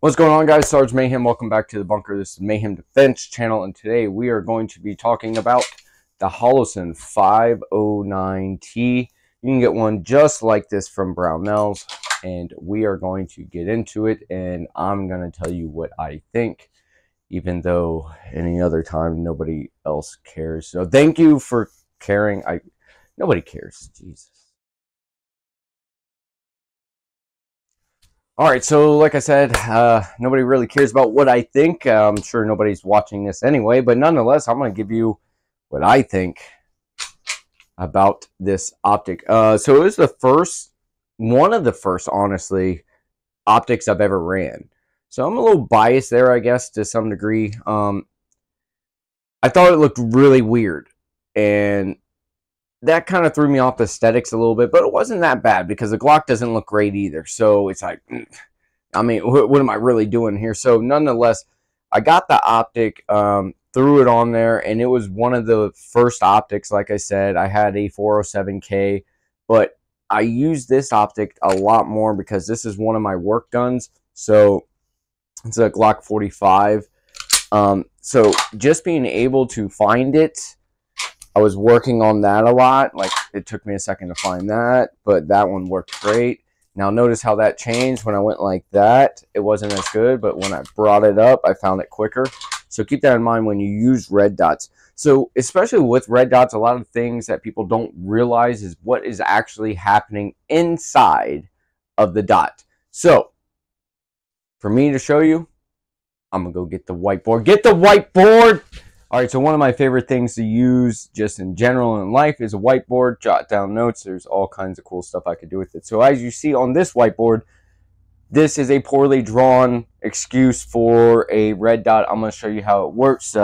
What's going on, guys? Sarge Mayhem. Welcome back to the bunker. This is Mayhem Defense channel, and today we are going to be talking about the Holosun 509T. You can get one just like this from Brownells, and we are going to get into it, and I'm going to tell you what I think, even though any other time nobody else cares. So thank you for caring. Nobody cares. Jesus. All right, so like I said, nobody really cares about what I think. I'm sure nobody's watching this anyway, but nonetheless, I'm going to give you what I think about this optic. So it was one of the first, honestly, optics I've ever ran. So I'm a little biased there, I guess, to some degree. I thought it looked really weird, and that kind of threw me off the aesthetics a little bit, but it wasn't that bad because the Glock doesn't look great either. So it's like, I mean, what am I really doing here? So nonetheless, I got the optic, threw it on there, and it was one of the first optics. Like I said, I had a 407K, but I used this optic a lot more because this is one of my work guns. So it's a Glock 45. So just being able to find it, I was working on that a lot. Like, it took me a second to find that, but that one worked great. Now notice how that changed when I went like that. It wasn't as good, but when I brought it up, I found it quicker. So keep that in mind when you use red dots. So especially with red dots, a lot of things that people don't realize is what is actually happening inside of the dot. So for me to show you, I'm gonna go get the whiteboard. Get the whiteboard! All right, so one of my favorite things to use just in general in life is a whiteboard. Jot down notes. There's all kinds of cool stuff I could do with it. So as you see on this whiteboard, this is a poorly drawn excuse for a red dot. I'm going to show you how it works.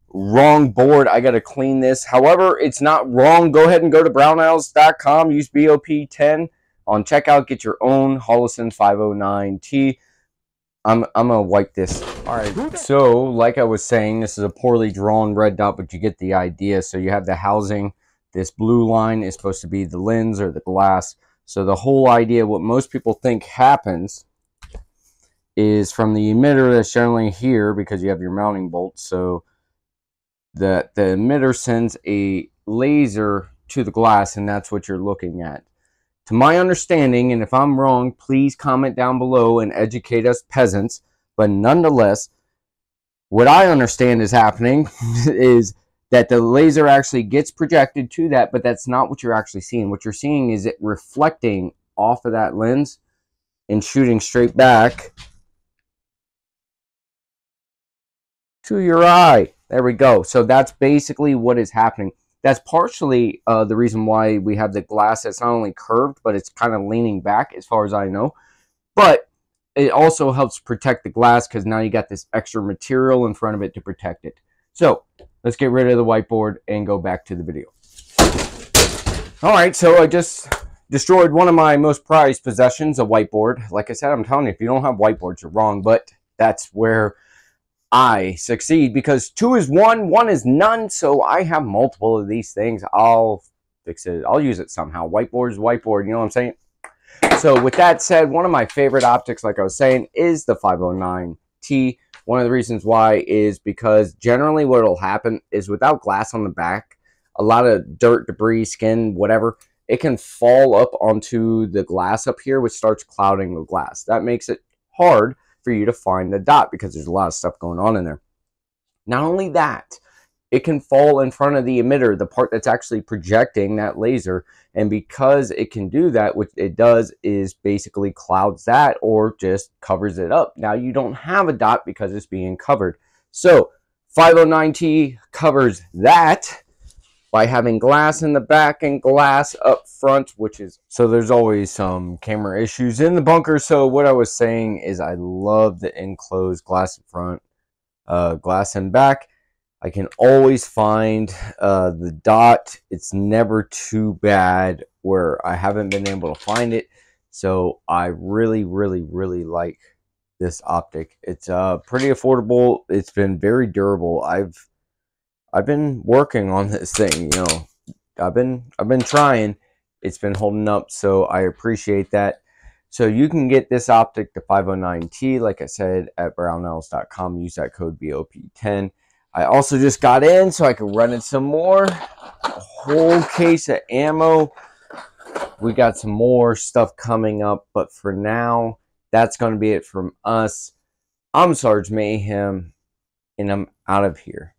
Wrong board. I got to clean this. However, it's not wrong. Go ahead and go to brownells.com. Use BOP10 on checkout. Get your own Holosun 509T. I'm gonna wipe this. All right, so like I was saying, this is a poorly drawn red dot, but you get the idea. So you have the housing. This blue line is supposed to be the lens or the glass. So the whole idea, what most people think happens, is from the emitter that's generally here, because you have your mounting bolts. So the emitter sends a laser to the glass, and that's what you're looking at. To my understanding, and if I'm wrong, please comment down below and educate us peasants. But nonetheless, what I understand is happening is that the laser actually gets projected to that, but that's not what you're actually seeing. What you're seeing is it reflecting off of that lens and shooting straight back to your eye. There we go. So that's basically what is happening. That's partially the reason why we have the glass that's not only curved, but it's kind of leaning back as far as I know. But it also helps protect the glass because now you got this extra material in front of it to protect it. So let's get rid of the whiteboard and go back to the video. All right, so I just destroyed one of my most prized possessions, a whiteboard. Like I said, I'm telling you, if you don't have whiteboards, you're wrong. But that's where I succeed, because 2 is 1, 1 is none. So I have multiple of these things. I'll fix it. I'll use it somehow. Whiteboard is whiteboard. You know what I'm saying? So with that said, one of my favorite optics, like I was saying, is the 509T. One of the reasons why is because generally what will happen is without glass on the back, a lot of dirt, debris, skin, whatever, it can fall up onto the glass up here, which starts clouding the glass. That makes it hard for you to find the dot because there's a lot of stuff going on in there. Not only that, it can fall in front of the emitter, the part that's actually projecting that laser. And because it can do that, what it does is basically clouds that or just covers it up. Now you don't have a dot because it's being covered. So 509T covers that by having glass in the back and glass up front, which is, so there's always some camera issues in the bunker. So what I was saying is I love the enclosed glass in front, glass in back. I can always find the dot. It's never too bad where I haven't been able to find it. So I really, really, really like this optic. It's pretty affordable. It's been very durable. I've been working on this thing, you know. I've been trying. It's been holding up, so I appreciate that. So you can get this optic, the 509T, like I said, at brownells.com. Use that code BOP10. I also just got in so I can run it some more. A whole case of ammo. We got some more stuff coming up, but for now, that's going to be it from us. I'm Sarge Mayhem, and I'm out of here.